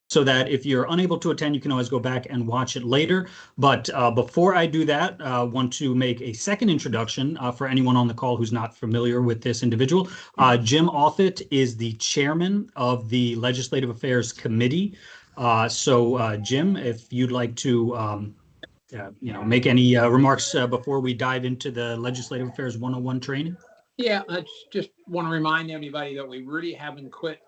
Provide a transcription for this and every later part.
so that if you're unable to attend, you can always go back and watch it later. But before I do that, I want to make a second introduction for anyone on the call who's not familiar with this individual. Jim Offit is the chairman of the Legislative Affairs Committee. Jim, if you'd like to make any remarks before we dive into the Legislative Affairs 101 training. Yeah, I just want to remind everybody that we really haven't quit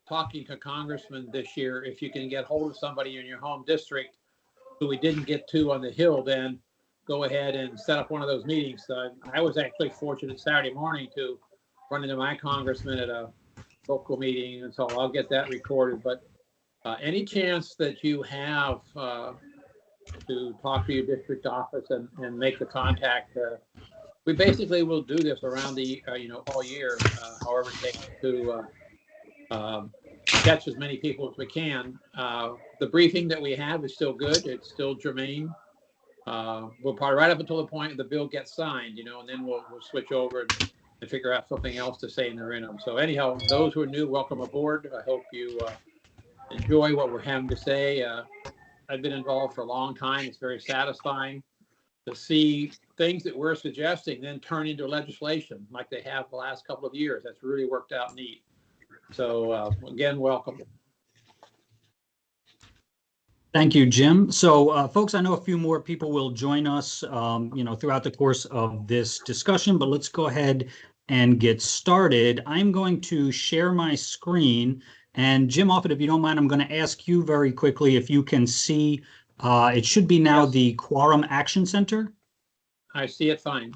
talking to congressmen this year. If you can get hold of somebody in your home district who we didn't get to on the Hill, then go ahead and set up one of those meetings. I was actually fortunate Saturday morning to run into my congressman at a local meeting, and so I'll get that recorded. But any chance that you have to talk to your district office and make the contact, we basically will do this around the all year, however it takes to catch as many people as we can. The briefing that we have is still good. It's still germane. We'll probably right up until the point the bill gets signed, and then we'll switch over and figure out something else to say in the interim. So anyhow, those who are new, welcome aboard. I hope you enjoy what we're having to say. I've been involved for a long time. It's very satisfying to see things that we're suggesting then turn into legislation like they have the last couple of years. That's really worked out neat. So again, welcome. Thank you, Jim. So folks, I know a few more people will join us, throughout the course of this discussion, but let's go ahead and get started. I'm going to share my screen, and Jim Offit, if you don't mind, I'm going to ask you very quickly if you can see, it should be now the Quorum Action Center. I see it fine.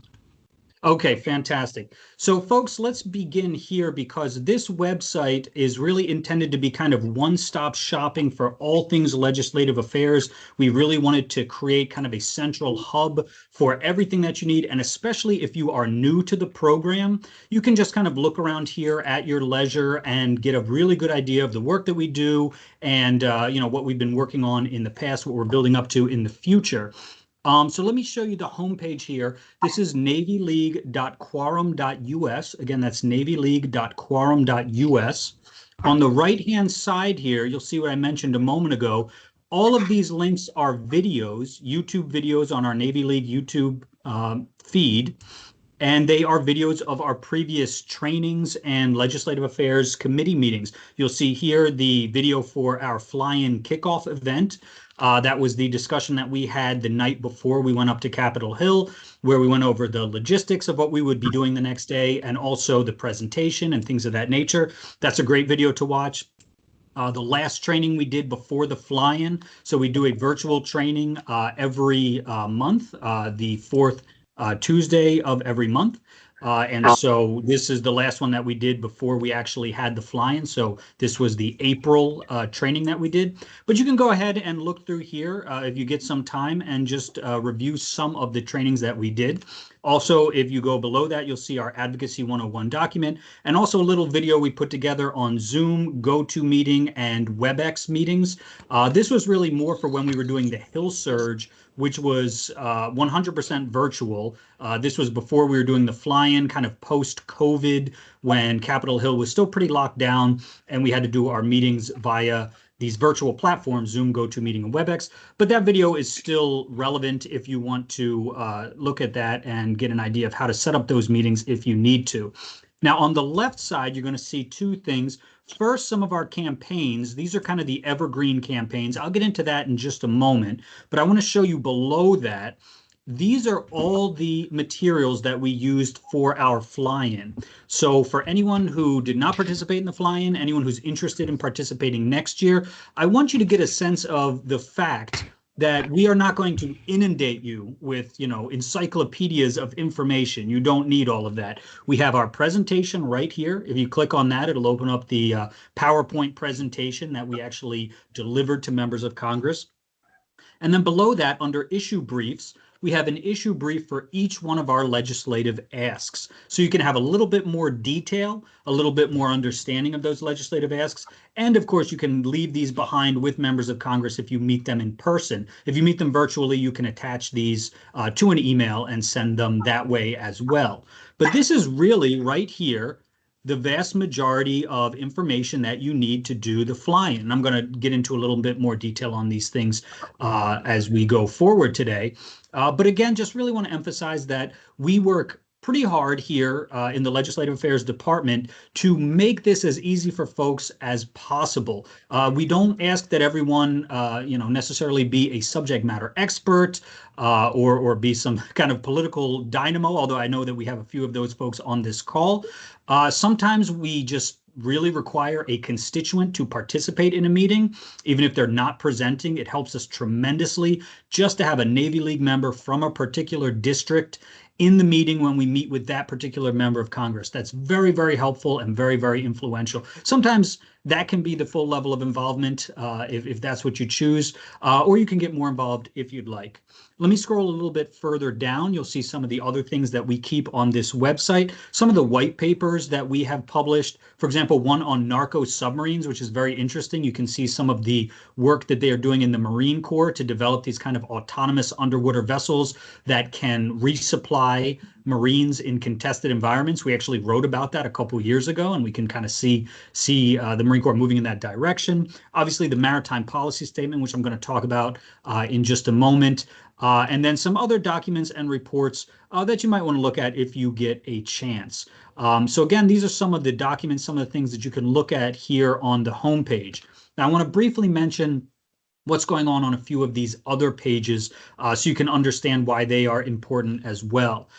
Okay, fantastic. So folks, let's begin here because this website is really intended to be kind of one-stop shopping for all things legislative affairs. We really wanted to create kind of a central hub for everything that you need. And especially if you are new to the program, you can just kind of look around here at your leisure and get a really good idea of the work that we do and, what we've been working on in the past, what we're building up to in the future. So let me show you the homepage here. This is navyleague.quorum.us. Again, that's navyleague.quorum.us. On the right-hand side here, you'll see what I mentioned a moment ago. All of these links are videos, YouTube videos on our Navy League YouTube feed. And they are videos of our previous trainings and legislative affairs committee meetings. You'll see here the video for our fly-in kickoff event. That was the discussion that we had the night before we went up to Capitol Hill, where we went over the logistics of what we would be doing the next day and also the presentation and things of that nature. That's a great video to watch. The last training we did before the fly-in. So we do a virtual training every month, the fourth Tuesday of every month. So this is the last one that we did before we actually had the fly-in. So this was the April training that we did. But you can go ahead and look through here if you get some time and just review some of the trainings that we did. Also, if you go below that, you'll see our Advocacy 101 document and also a little video we put together on Zoom, GoToMeeting, and WebEx meetings. This was really more for when we were doing the Hill Surge, which was 100% virtual. This was before we were doing the fly-in, kind of post-COVID, when Capitol Hill was still pretty locked down and we had to do our meetings via these virtual platforms, Zoom, GoToMeeting, and WebEx. But that video is still relevant if you want to look at that and get an idea of how to set up those meetings if you need to. Now, on the left side, you're going to see two things. First, some of our campaigns. These are kind of the evergreen campaigns. I'll get into that in just a moment, but I want to show you below that. These are all the materials that we used for our fly-in. So for anyone who did not participate in the fly-in, anyone who's interested in participating next year, I want you to get a sense of the fact that we are not going to inundate you with, encyclopedias of information. You don't need all of that. We have our presentation right here. If you click on that, it'll open up the PowerPoint presentation that we actually delivered to members of Congress. And then below that, under issue briefs, we have an issue brief for each one of our legislative asks. So you can have a little bit more detail, a little bit more understanding of those legislative asks. And of course, you can leave these behind with members of Congress if you meet them in person. If you meet them virtually, you can attach these to an email and send them that way as well. But this is really right here the vast majority of information that you need to do the fly-in. And I'm going to get into a little bit more detail on these things as we go forward today. But again, just really want to emphasize that we work pretty hard here in the Legislative Affairs Department to make this as easy for folks as possible. We don't ask that everyone, necessarily be a subject matter expert or be some kind of political dynamo, although I know that we have a few of those folks on this call. Sometimes we just really require a constituent to participate in a meeting, even if they're not presenting. It helps us tremendously just to have a Navy League member from a particular district in the meeting when we meet with that particular member of Congress. That's very, very helpful and very, very influential. Sometimes that can be the full level of involvement if that's what you choose, or you can get more involved if you'd like. Let me scroll a little bit further down. You'll see some of the other things that we keep on this website. Some of the white papers that we have published, for example, one on narco submarines, which is very interesting. You can see some of the work that they are doing in the Marine Corps to develop these kind of autonomous underwater vessels that can resupply Marines in contested environments. We actually wrote about that a couple years ago, and we can kind of see the Marine Corps moving in that direction. Obviously, the maritime policy statement, which I'm going to talk about in just a moment. And then some other documents and reports that you might want to look at if you get a chance. So again, these are some of the documents, some of the things that you can look at here on the homepage. Now, I want to briefly mention what's going on a few of these other pages so you can understand why they are important as well.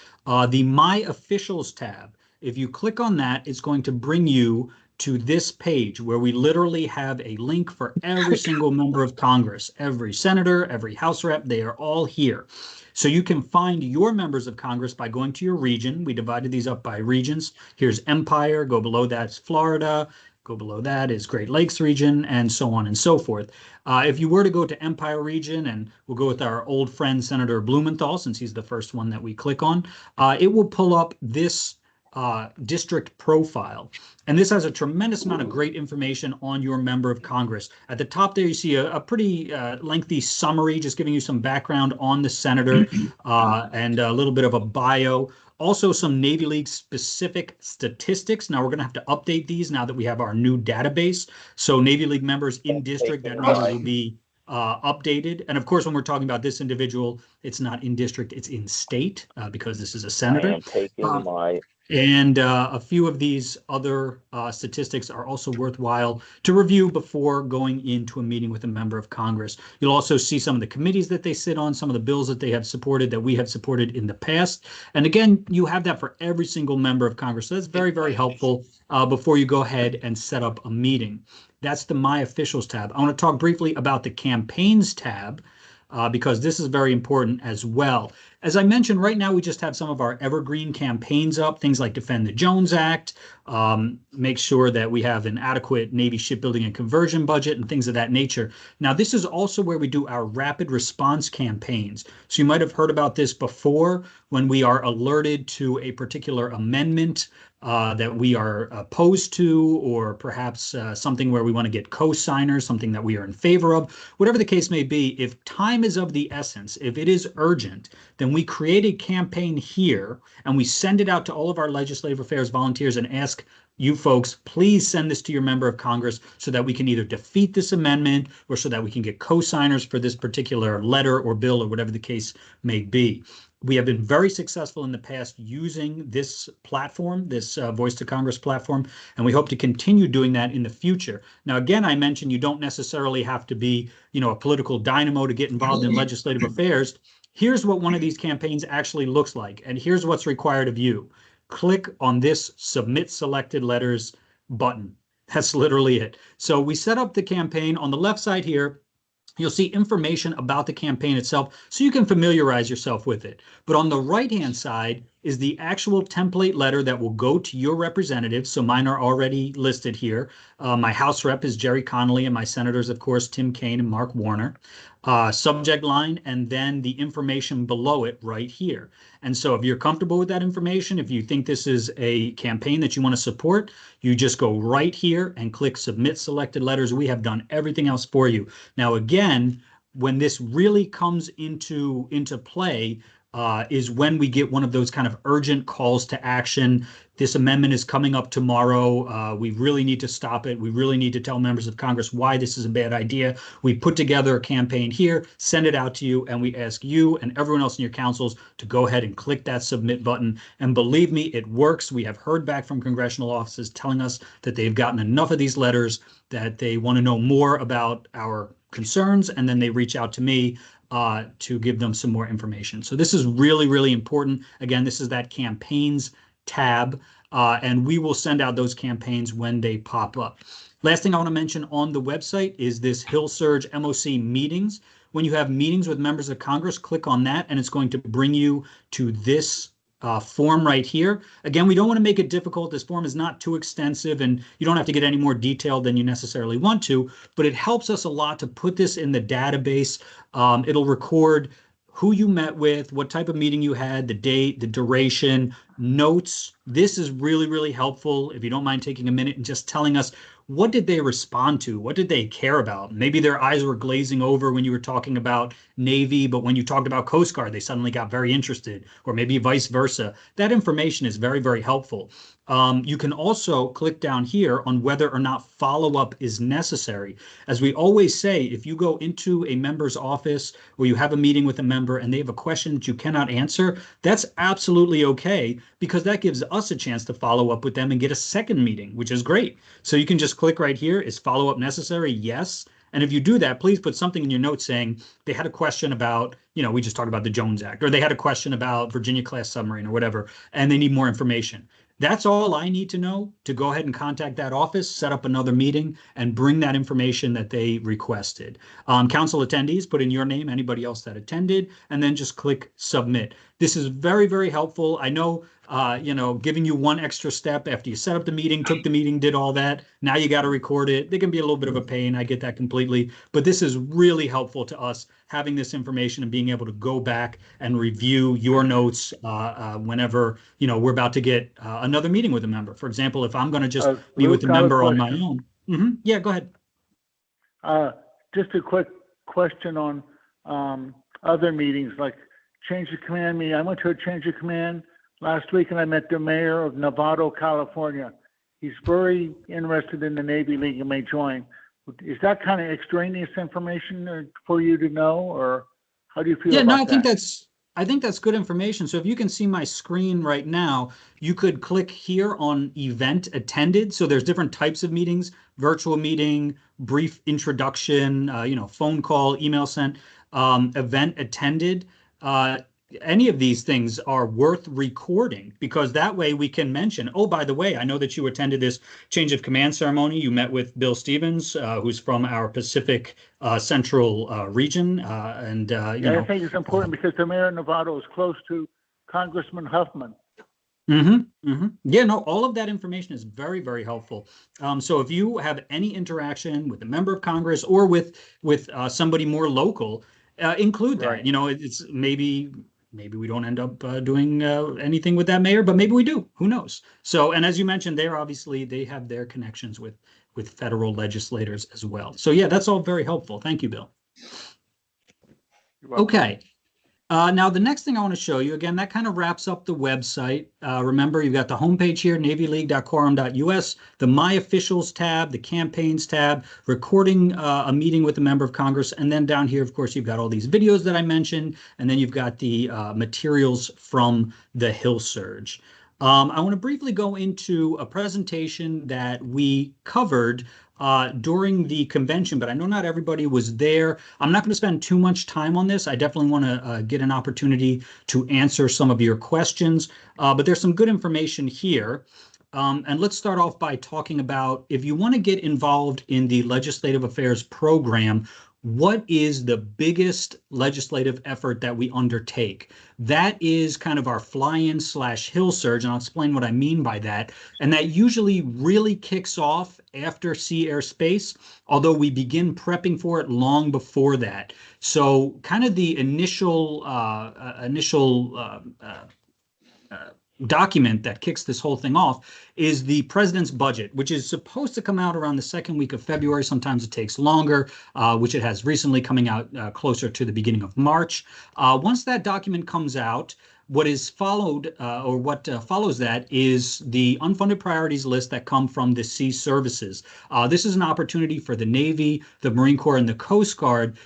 The My Officials tab, if you click on that, it's going to bring you to this page where we literally have a link for every single member of Congress, every senator, every House rep, they are all here. So you can find your members of Congress by going to your region. We divided these up by regions. Here's Empire, go below that's Florida, go below that is Great Lakes region, and so on and so forth. If you were to go to Empire region, and we'll go with our old friend Senator Blumenthal, since he's the first one that we click on, it will pull up this district profile. And this has a tremendous amount of great information on your member of Congress. At the top there, you see a pretty lengthy summary, just giving you some background on the senator and a little bit of a bio. Also, some Navy League specific statistics. Now, we're going to have to update these now that we have our new database. So Navy League members in district, that number will be updated. And of course, when we're talking about this individual, it's not in district, it's in state because this is a senator. I am taking my... And a few of these other statistics are also worthwhile to review before going into a meeting with a member of Congress. You'll also see some of the committees that they sit on, some of the bills that they have supported, that we have supported in the past. And again, you have that for every single member of Congress. So that's very, very helpful before you go ahead and set up a meeting. That's the My Officials tab. I want to talk briefly about the Campaigns tab because this is very important as well. As I mentioned, right now we just have some of our evergreen campaigns up, things like Defend the Jones Act, make sure that we have an adequate Navy shipbuilding and conversion budget and things of that nature. Now, this is also where we do our rapid response campaigns. So you might have heard about this before when we are alerted to a particular amendment that we are opposed to, or perhaps something where we want to get co-signers, something that we are in favor of. Whatever the case may be, if time is of the essence, if it is urgent, then we create a campaign here and we send it out to all of our legislative affairs volunteers and ask you folks, please send this to your member of Congress so that we can either defeat this amendment or so that we can get co-signers for this particular letter or bill or whatever the case may be. We have been very successful in the past using this platform, this Voice to Congress platform, and we hope to continue doing that in the future. Now, again, I mentioned you don't necessarily have to be, a political dynamo to get involved in legislative affairs. Here's what one of these campaigns actually looks like, and here's what's required of you. Click on this Submit Selected Letters button. That's literally it. So we set up the campaign on the left side here. You'll see information about the campaign itself so you can familiarize yourself with it. But on the right-hand side is the actual template letter that will go to your representative. So mine are already listed here. My House rep is Jerry Connolly, and my senators, of course, Tim Kaine and Mark Warner. Subject line, and then the information below it right here. And so if you're comfortable with that information, if you think this is a campaign that you want to support, you just go right here and click Submit Selected Letters. We have done everything else for you. Now, again, when this really comes into play, is when we get one of those kind of urgent calls to action. This amendment is coming up tomorrow. We really need to stop it. We really need to tell members of Congress why this is a bad idea. We put together a campaign here, send it out to you, and we ask you and everyone else in your councils to go ahead and click that submit button. And believe me, it works. We have heard back from congressional offices telling us that they've gotten enough of these letters that they want to know more about our concerns, and then they reach out to me to give them some more information. So this is really, really important. Again, this is that campaigns tab, and we will send out those campaigns when they pop up. Last thing I want to mention on the website is this Hill Surge MOC meetings. When you have meetings with members of Congress, click on that, and it's going to bring you to this form right here. Again, we don't want to make it difficult. This form is not too extensive, and you don't have to get any more detailed than you necessarily want to, but it helps us a lot to put this in the database. It'll record who you met with, what type of meeting you had, the date, the duration, notes. This is really, really helpful. If you don't mind taking a minute and just telling us, what did they respond to? What did they care about? Maybe their eyes were glazing over when you were talking about Navy, but when you talked about Coast Guard, they suddenly got very interested, or maybe vice versa. That information is very, very helpful. You can also click down here on whether or not follow-up is necessary. As we always say, if you go into a member's office or you have a meeting with a member and they have a question that you cannot answer, that's absolutely okay, because that gives us a chance to follow up with them and get a second meeting, which is great. So you can just click right here, is follow-up necessary? Yes. And if you do that, please put something in your notes saying they had a question about, we just talked about the Jones Act, or they had a question about Virginia-class submarine or whatever, and they need more information. That's all I need to know to go ahead and contact that office, set up another meeting, and bring that information that they requested. Council attendees, put in your name, anybody else that attended, and then just click submit. This is very, very helpful. I know, giving you one extra step after you set up the meeting, took the meeting, did all that. Now you got to record it. They can be a little bit of a pain. I get that completely. But this is really helpful to us, having this information and being able to go back and review your notes whenever, we're about to get another meeting with a member. For example, if I'm going to just meet with a member on my own. Yeah, go ahead. Just a quick question on other meetings, like change of command meeting. I went to a change of command last week and I met the mayor of Novato, California. He's very interested in the Navy League and may join. Is that kind of extraneous information for you to know, or how do you feel about that? Yeah, no, I think that's good information. So if you can see my screen right now, you could click here on event attended. So there's different types of meetings: virtual meeting, brief introduction, phone call, email sent, event attended. Any of these things are worth recording, because that way we can mention, oh, by the way, I know that you attended this change of command ceremony. You met with Bill Stevens, who's from our Pacific Central region. I think it's important because the mayor of Novato is close to Congressman Huffman. Yeah, no, all of that information is very, very helpful. So if you have any interaction with a member of Congress or with somebody more local, include that. Right. It's maybe we don't end up doing anything with that mayor, but maybe we do. Who knows? So, and as you mentioned, they have their connections with federal legislators as well. So yeah, that's all very helpful. Thank you, Bill. Okay. Now, the next thing I want to show you, again, that kind of wraps up the website. Remember, you've got the homepage here, navyleague.quorum.us, the My Officials tab, the Campaigns tab, recording a meeting with a member of Congress, and then down here, of course, you've got all these videos that I mentioned, and then you've got the materials from the Hill Surge. I want to briefly go into a presentation that we covered during the convention, but I know not everybody was there. I'm not going to spend too much time on this. I definitely want to get an opportunity to answer some of your questions, but there's some good information here. And let's start off by talking about, if you want to get involved in the legislative affairs program, what is the biggest legislative effort that we undertake? That is kind of our fly-in / Hill Surge, and I'll explain what I mean by that. And that usually really kicks off after Sea, Air, Space, although we begin prepping for it long before that. So kind of the initial document that kicks this whole thing off is the president's budget, which is supposed to come out around the second week of February. Sometimes it takes longer, which it has recently, coming out closer to the beginning of March. Once that document comes out, what is followed, or what follows that, is the unfunded priorities list that come from the sea services. This is an opportunity for the Navy, the Marine Corps, and the Coast Guard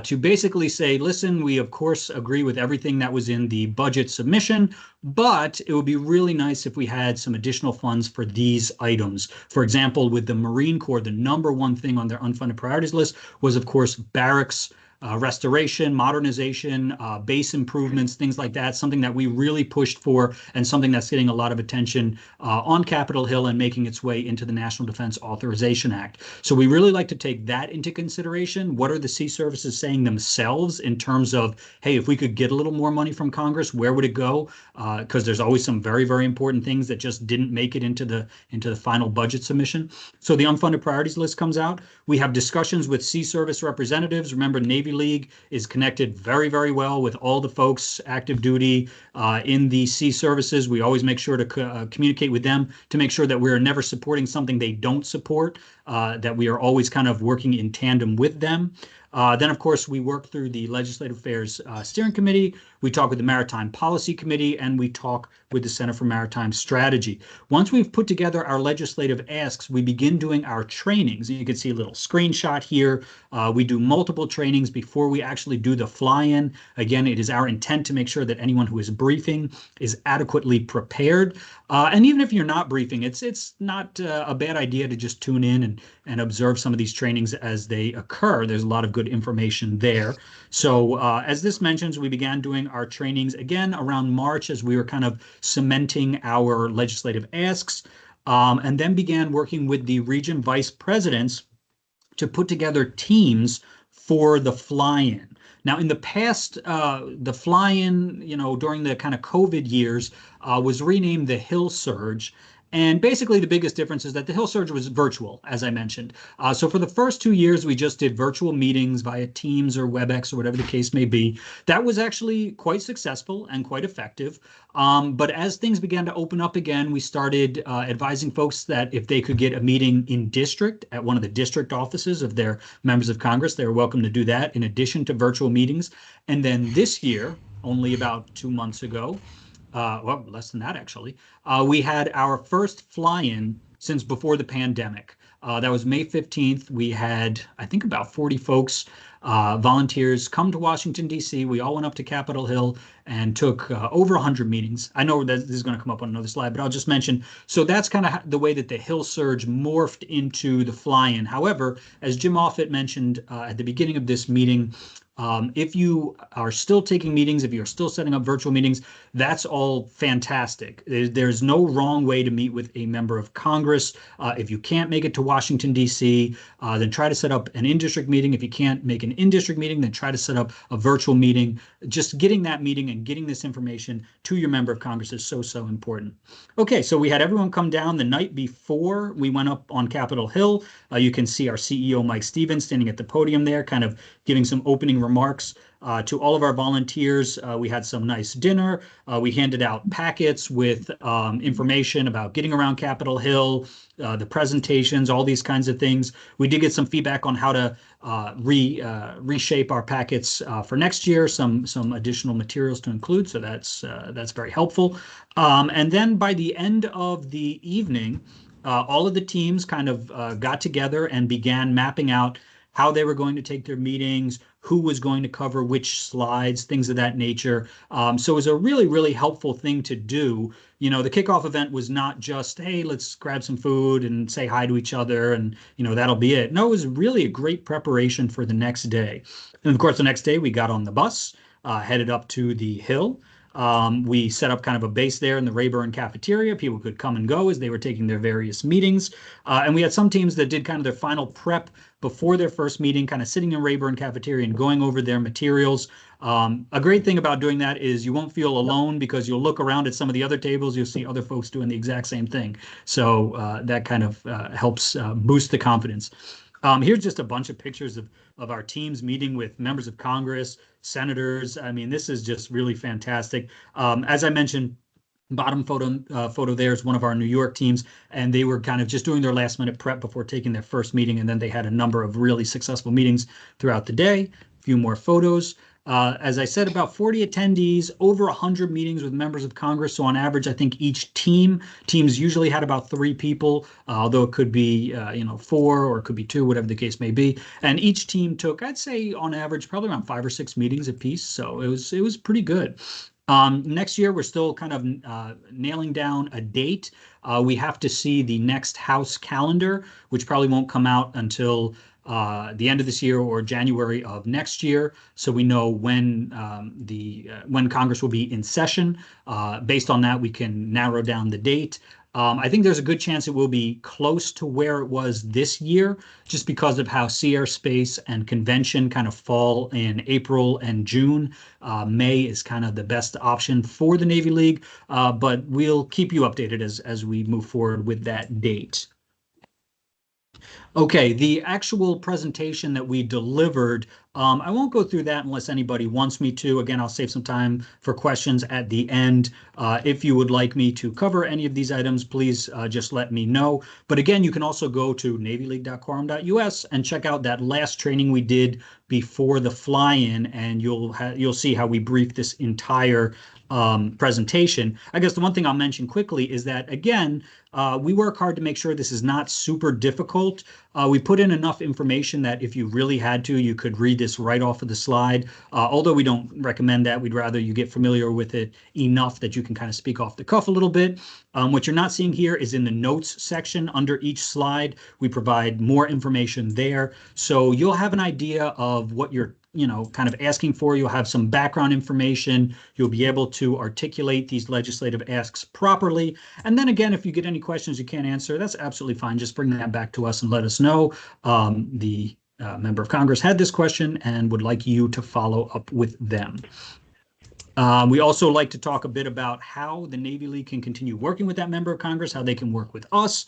to basically say, listen, we of course agree with everything that was in the budget submission, but it would be really nice if we had some additional funds for these items. For example, with the Marine Corps, the number one thing on their unfunded priorities list was, of course, barracks restoration, modernization, base improvements, things like that, something that we really pushed for and something that's getting a lot of attention on Capitol Hill and making its way into the National Defense Authorization Act. So we really like to take that into consideration. What are the sea services saying themselves in terms of, hey, if we could get a little more money from Congress, where would it go? Because there's always some very, very important things that just didn't make it into the final budget submission. So the unfunded priorities list comes out. We have discussions with sea service representatives. Remember, Navy League is connected very, very well with all the folks active duty in the sea services. We always make sure to communicate with them to make sure that we're never supporting something they don't support, that we are always kind of working in tandem with them. Then, of course, we work through the Legislative Affairs Steering Committee. We talk with the Maritime Policy Committee, and we talk with the Center for Maritime Strategy. Once we've put together our legislative asks, we begin doing our trainings. You can see a little screenshot here. We do multiple trainings before we actually do the fly-in. Again, it is our intent to make sure that anyone who is briefing is adequately prepared. And even if you're not briefing, it's not a bad idea to just tune in and observe some of these trainings as they occur. There's a lot of good information there. So as this mentions, we began doing our trainings again around March as we were kind of cementing our legislative asks, and then began working with the region vice presidents to put together teams for the fly-in. Now, in the past, the fly-in, during the kind of COVID years, was renamed the Hill Surge. And basically, the biggest difference is that the Hill Surge was virtual, as I mentioned. So for the first 2 years, we just did virtual meetings via Teams or WebEx or whatever the case may be. That was actually quite successful and quite effective. But as things began to open up again, we started advising folks that if they could get a meeting in district at one of the district offices of their members of Congress, they were welcome to do that in addition to virtual meetings. And then this year, only about 2 months ago, well, less than that, actually, we had our first fly-in since before the pandemic. That was May 15th. We had, I think, about 40 folks, volunteers, come to Washington, D.C. We all went up to Capitol Hill and took over 100 meetings. I know that this is going to come up on another slide, but I'll just mention. So that's kind of the way that the Hill Surge morphed into the fly-in. However, as Jim Offit mentioned at the beginning of this meeting, if you are still taking meetings, if you're still setting up virtual meetings, that's all fantastic. There's no wrong way to meet with a member of Congress. If you can't make it to Washington, D.C., then try to set up an in-district meeting. If you can't make an in-district meeting, then try to set up a virtual meeting. Just getting that meeting and getting this information to your member of Congress is so, so important. Okay, so we had everyone come down the night before we went up on Capitol Hill. You can see our CEO, Mike Stevens, standing at the podium there, kind of giving some opening remarks to all of our volunteers. We had some nice dinner. We handed out packets with information about getting around Capitol Hill, the presentations, all these kinds of things. We did get some feedback on how to reshape our packets for next year, some additional materials to include. So that's very helpful. And then by the end of the evening, all of the teams kind of got together and began mapping out how they were going to take their meetings, who was going to cover which slides, things of that nature. So it was a really, really helpful thing to do. The kickoff event was not just, hey, let's grab some food and say hi to each other and, that'll be it. No, it was really a great preparation for the next day. And of course, the next day we got on the bus, headed up to the Hill. We set up kind of a base there in the Rayburn cafeteria. People could come and go as they were taking their various meetings. And we had some teams that did kind of their final prep before their first meeting, kind of sitting in Rayburn cafeteria and going over their materials. A great thing about doing that is you won't feel alone because you'll look around at some of the other tables. You'll see other folks doing the exact same thing. So that kind of helps boost the confidence. Here's just a bunch of pictures of our teams meeting with members of Congress, senators. I mean, this is just really fantastic. As I mentioned, Bottom photo there is one of our New York teams, and they were kind of just doing their last minute prep before taking their first meeting, and then they had a number of really successful meetings throughout the day. A few more photos. As I said, about 40 attendees, over 100 meetings with members of Congress. So on average, I think each teams usually had about 3 people, although it could be 4 or it could be 2, whatever the case may be. And each team took, I'd say, on average, probably around 5 or 6 meetings apiece. So it was pretty good. Next year, we're still kind of nailing down a date. We have to see the next House calendar, which probably won't come out until the end of this year or January of next year. So we know when when Congress will be in session. Based on that, we can narrow down the date. I think there's a good chance it will be close to where it was this year, just because of how Sea Air Space and convention kind of fall in April and June. May is kind of the best option for the Navy League, but we'll keep you updated as we move forward with that date. Okay, the actual presentation that we delivered, I won't go through that unless anybody wants me to. Again, I'll save some time for questions at the end. If you would like me to cover any of these items, please just let me know. But again, you can also go to navyleague.quorum.us and check out that last training we did before the fly-in, and you'll see how we briefed this entire presentation. I guess the one thing I'll mention quickly is that, again, we work hard to make sure this is not super difficult. We put in enough information that if you really had to, you could read this right off of the slide. Although we don't recommend that, we'd rather you get familiar with it enough that you can kind of speak off the cuff a little bit. What you're not seeing here is in the notes section under each slide. We provide more information there. So you'll have an idea of what you're kind of asking for. You'll have some background information. You'll be able to articulate these legislative asks properly. And then again, if you get any questions you can't answer, that's absolutely fine. Just bring that back to us and let us know. The member of Congress had this question and would like you to follow up with them. We also like to talk a bit about how the Navy League can continue working with that member of Congress, how they can work with us,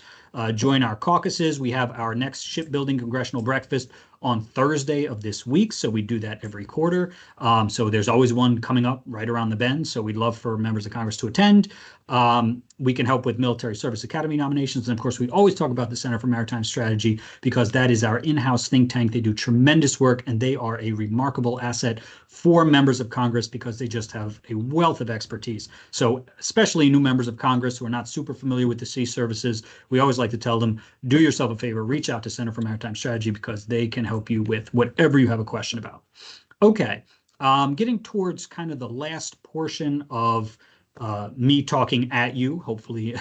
join our caucuses. We have our next shipbuilding congressional breakfast on Thursday of this week. So we do that every quarter. So there's always one coming up right around the bend. So we'd love for members of Congress to attend. We can help with Military Service Academy nominations. And of course, we always talk about the Center for Maritime Strategy because that is our in-house think tank. They do tremendous work and they are a remarkable asset for members of Congress because they just have a wealth of expertise. So especially new members of Congress who are not super familiar with the sea services, we always like to tell them, do yourself a favor, reach out to Center for Maritime Strategy because they can help you with whatever you have a question about. Okay, getting towards kind of the last portion of me talking at you. Hopefully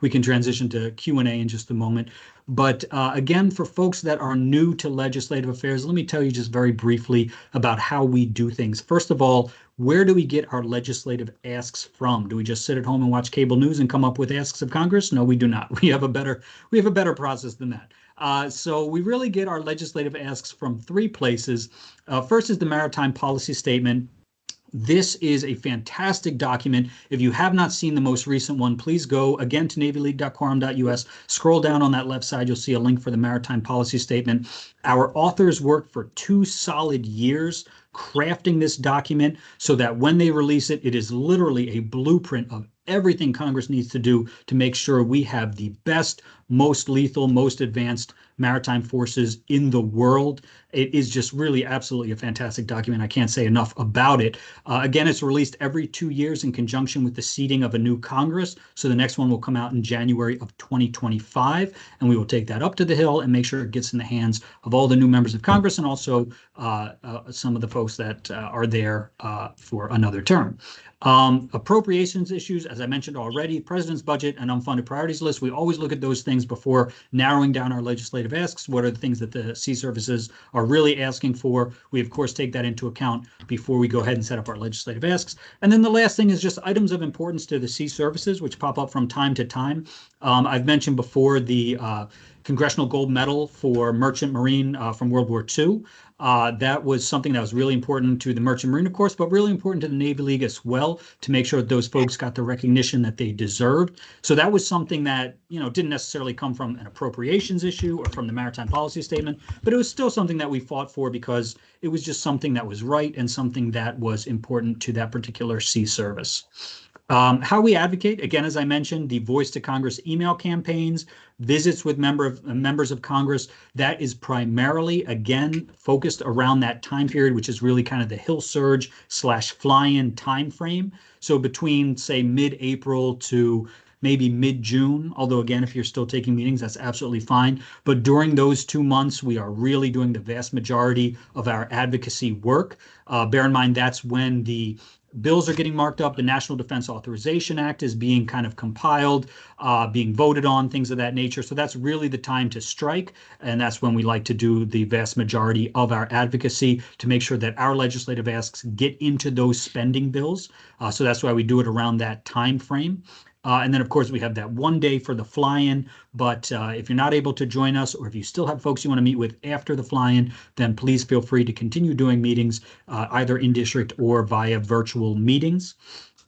we can transition to Q&A in just a moment. But again, for folks that are new to legislative affairs, let me tell you just very briefly about how we do things. First of all, where do we get our legislative asks from? Do we just sit at home and watch cable news and come up with asks of Congress? No, we do not. We have a better process than that. So we really get our legislative asks from 3 places. First is the Maritime Policy Statement. This is a fantastic document. If you have not seen the most recent one, please go again to navyleague.quorum.us. Scroll down on that left side. You'll see a link for the Maritime Policy Statement. Our authors worked for 2 solid years crafting this document so that when they release it, it is literally a blueprint of everything Congress needs to do to make sure we have the best, most lethal, most advanced maritime forces in the world. It is just really absolutely a fantastic document. I can't say enough about it. Again, it's released every 2 years in conjunction with the seating of a new Congress. So the next one will come out in January of 2025, and we will take that up to the Hill and make sure it gets in the hands of all the new members of Congress and also some of the folks that are there for another term. Appropriations issues, as I mentioned already, President's budget and unfunded priorities list. We always look at those things before narrowing down our legislative asks. What are the things that the sea services are really asking for? We, of course, take that into account before we go ahead and set up our legislative asks. And then the last thing is just items of importance to the sea services, which pop up from time to time. I've mentioned before the Congressional Gold Medal for Merchant Marine from World War II. That was something that was really important to the Merchant Marine, of course, but really important to the Navy League as well to make sure that those folks got the recognition that they deserved. So that was something that, didn't necessarily come from an appropriations issue or from the Maritime Policy Statement, but it was still something that we fought for because it was just something that was right and something that was important to that particular sea service. How we advocate, again, as I mentioned, the Voice to Congress email campaigns, visits with members of Congress, that is primarily, again, focused around that time period, which is really kind of the Hill surge / fly-in time frame. So between, say, mid-April to maybe mid-June, although again, if you're still taking meetings, that's absolutely fine. But during those 2 months, we are really doing the vast majority of our advocacy work. Bear in mind, that's when the bills are getting marked up. The National Defense Authorization Act is being kind of compiled, being voted on, things of that nature. So that's really the time to strike. And that's when we like to do the vast majority of our advocacy to make sure that our legislative asks get into those spending bills. So that's why we do it around that time frame. And then, of course, we have that one day for the fly-in. But if you're not able to join us, or if you still have folks you want to meet with after the fly-in, then please feel free to continue doing meetings either in district or via virtual meetings.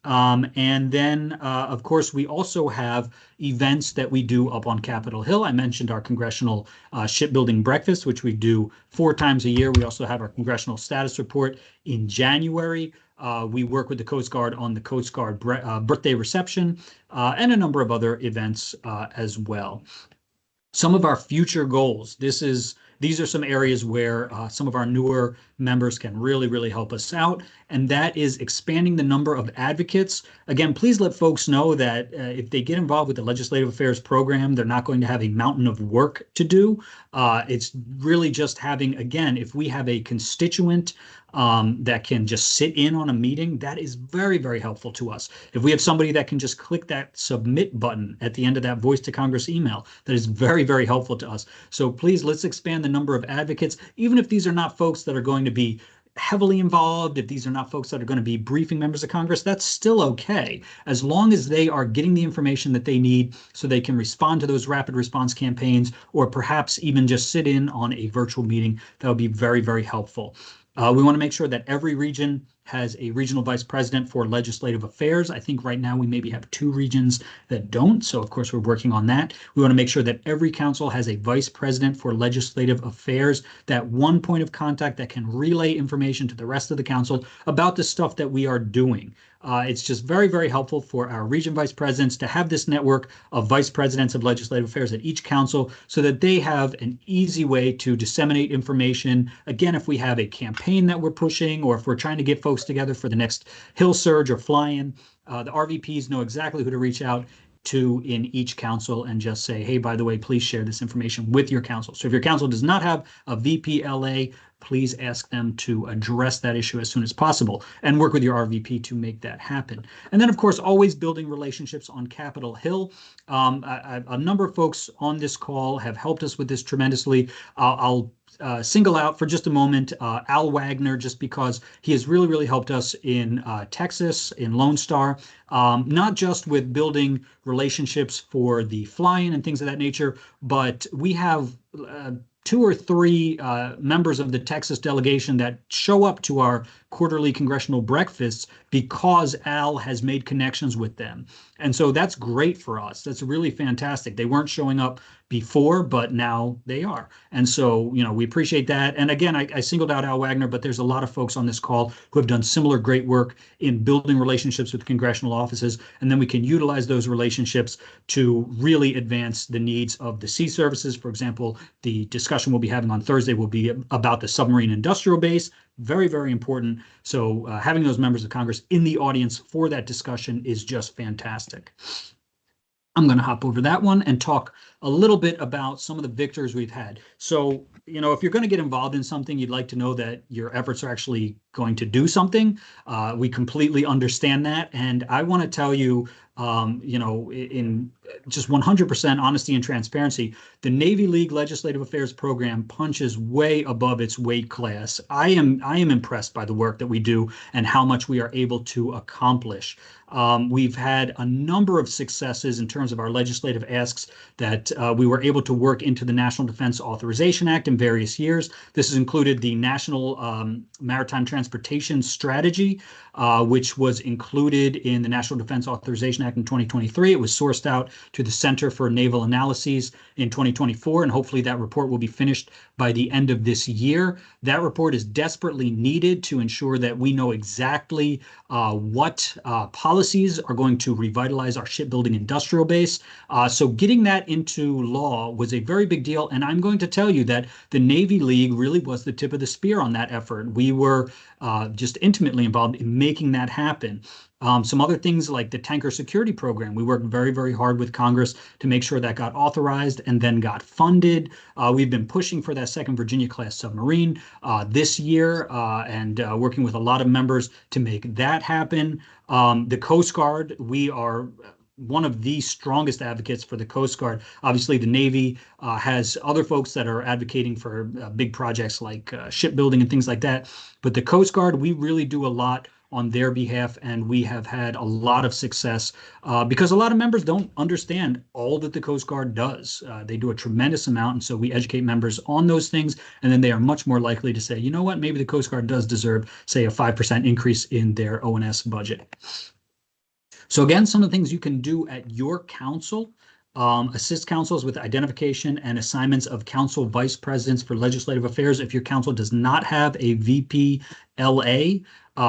And then, of course, we also have events that we do up on Capitol Hill. I mentioned our Congressional Shipbuilding Breakfast, which we do 4 times a year. We also have our Congressional Status Report in January. We work with the Coast Guard on the Coast Guard birthday reception and a number of other events as well. Some of our future goals. These are some areas where some of our newer members can really help us out, and that is expanding the number of advocates. Again, please let folks know that if they get involved with the Legislative Affairs program, they're not going to have a mountain of work to do. It's really just having, again, if we have a constituent that can just sit in on a meeting, that is very helpful to us. If we have somebody that can just click that submit button at the end of that Voice to Congress email, that is very helpful to us. So please, let's expand the number of advocates, even if these are not folks that are going to be heavily involved, if these are not folks that are going to be briefing members of Congress, that's still okay, as long as they are getting the information that they need so they can respond to those rapid response campaigns, or perhaps even just sit in on a virtual meeting. That would be very helpful. We want to make sure that every region has a regional vice president for legislative affairs. I think right now we maybe have 2 regions that don't. So of course, we're working on that. We want to make sure that every council has a vice president for legislative affairs, that one point of contact that can relay information to the rest of the council about the stuff that we are doing. It's just very helpful for our region vice presidents to have this network of vice presidents of legislative affairs at each council so that they have an easy way to disseminate information. Again, if we have a campaign that we're pushing, or if we're trying to get folks together for the next Hill surge or fly-in, the RVPs know exactly who to reach out to in each council and just say, hey, by the way, please share this information with your council. So if your council does not have a VPLA, please ask them to address that issue as soon as possible and work with your RVP to make that happen. And then, of course, always building relationships on Capitol Hill. A number of folks on this call have helped us with this tremendously. I'll single out for just a moment Al Wagner, just because he has really helped us in Texas, in Lone Star, not just with building relationships for the fly-in and things of that nature, but we have 2 or 3 members of the Texas delegation that show up to our quarterly congressional breakfasts because Al has made connections with them. And so that's great for us. That's really fantastic. They weren't showing up before, but now they are. And so, we appreciate that. And again, I singled out Al Wagner, but there's a lot of folks on this call who have done similar great work in building relationships with congressional offices. And then we can utilize those relationships to really advance the needs of the sea services. For example, the discussion we'll be having on Thursday will be about the submarine industrial base. Very important. So having those members of Congress in the audience for that discussion is just fantastic. I'm going to hop over that one and talk a little bit about some of the victories we've had. So, if you're going to get involved in something, you'd like to know that your efforts are actually going to do something. We completely understand that. And I want to tell you, in just 100% honesty and transparency, the Navy League Legislative Affairs program punches way above its weight class. I am impressed by the work that we do and how much we are able to accomplish. We've had a number of successes in terms of our legislative asks that we were able to work into the National Defense Authorization Act in various years. This has included the National Maritime Transportation Strategy, which was included in the National Defense Authorization Act in 2023. It was sourced out to the Center for Naval Analyses in 2024, and hopefully that report will be finished by the end of this year. That report is desperately needed to ensure that we know exactly what policies are going to revitalize our shipbuilding industrial base. So getting that into law was a very big deal, and I'm going to tell you that the Navy League really was the tip of the spear on that effort. We were just intimately involved in making that happen. Some other things like the tanker security program, we worked very, very hard with Congress to make sure that got authorized and then got funded. We've been pushing for that second Virginia-class submarine this year and working with a lot of members to make that happen. The Coast Guard, we are one of the strongest advocates for the Coast Guard. Obviously, the Navy has other folks that are advocating for big projects like shipbuilding and things like that. But the Coast Guard, we really do a lot on their behalf, and we have had a lot of success because a lot of members don't understand all that the Coast Guard does. They do a tremendous amount, and so we educate members on those things, and then they are much more likely to say, you know what, maybe the Coast Guard does deserve, say, a 5% increase in their O&S budget. So again, some of the things you can do at your council. Assist councils with identification and assignments of council vice presidents for legislative affairs. If your council does not have a VP-LA,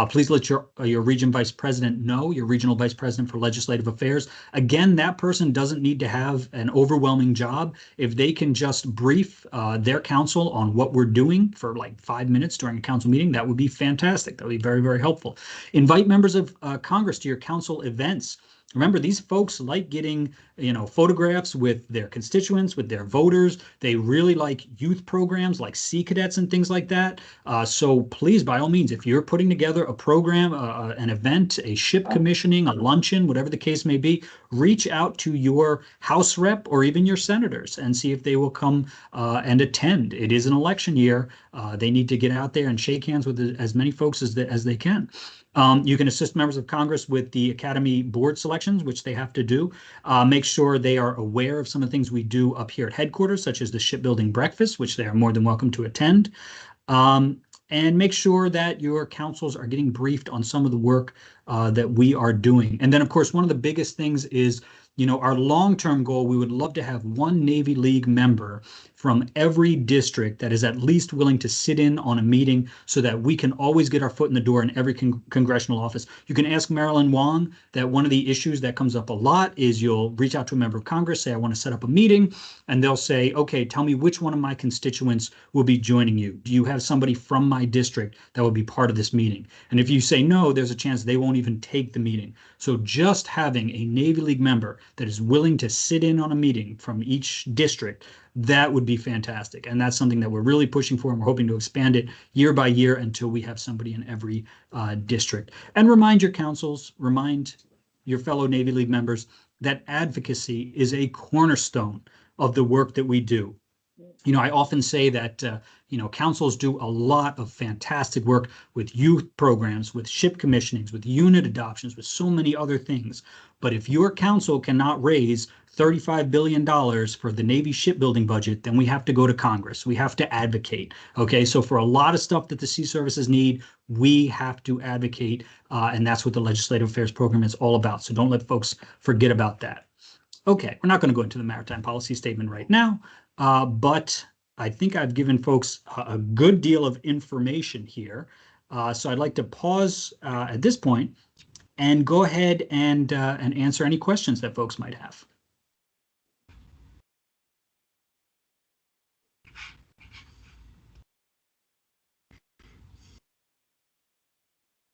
please let your region vice president know, your regional vice president for legislative affairs. Again, that person doesn't need to have an overwhelming job. If they can just brief their council on what we're doing for like 5 minutes during a council meeting, that would be fantastic. That would be very, very helpful. Invite members of Congress to your council events. Remember, these folks like getting, photographs with their constituents, with their voters. They really like youth programs like Sea Cadets and things like that. So please, by all means, if you're putting together a program, an event, a ship commissioning, a luncheon, whatever the case may be, reach out to your House rep or even your senators and see if they will come and attend. It is an election year. They need to get out there and shake hands with as many folks as they can. You can assist members of Congress with the Academy board selections, which they have to do. Make sure they are aware of some of the things we do up here at headquarters, such as the shipbuilding breakfast, which they are more than welcome to attend. And make sure that your councils are getting briefed on some of the work that we are doing. And then, of course, one of the biggest things is, our long-term goal, we would love to have one Navy League member from every district that is at least willing to sit in on a meeting so that we can always get our foot in the door in every congressional office. You can ask Marilyn Wong that one of the issues that comes up a lot is you'll reach out to a member of Congress, say, I want to set up a meeting, and they'll say, okay, tell me which one of my constituents will be joining you. Do you have somebody from my district that will be part of this meeting? And if you say no, there's a chance they won't even take the meeting. So just having a Navy League member that is willing to sit in on a meeting from each district, that would be fantastic. And that's something that we're really pushing for, and we're hoping to expand it year by year until we have somebody in every district. And remind your councils, remind your fellow Navy League members that advocacy is a cornerstone of the work that we do. I often say that, councils do a lot of fantastic work with youth programs, with ship commissionings, with unit adoptions, with so many other things. But if your council cannot raise $35 billion for the Navy shipbuilding budget, then we have to go to Congress. We have to advocate. Okay, so for a lot of stuff that the sea services need, we have to advocate. And that's what the Legislative Affairs Program is all about. So don't let folks forget about that. Okay, we're not going to go into the maritime policy statement right now, but I think I've given folks a good deal of information here. So I'd like to pause at this point and go ahead and answer any questions that folks might have.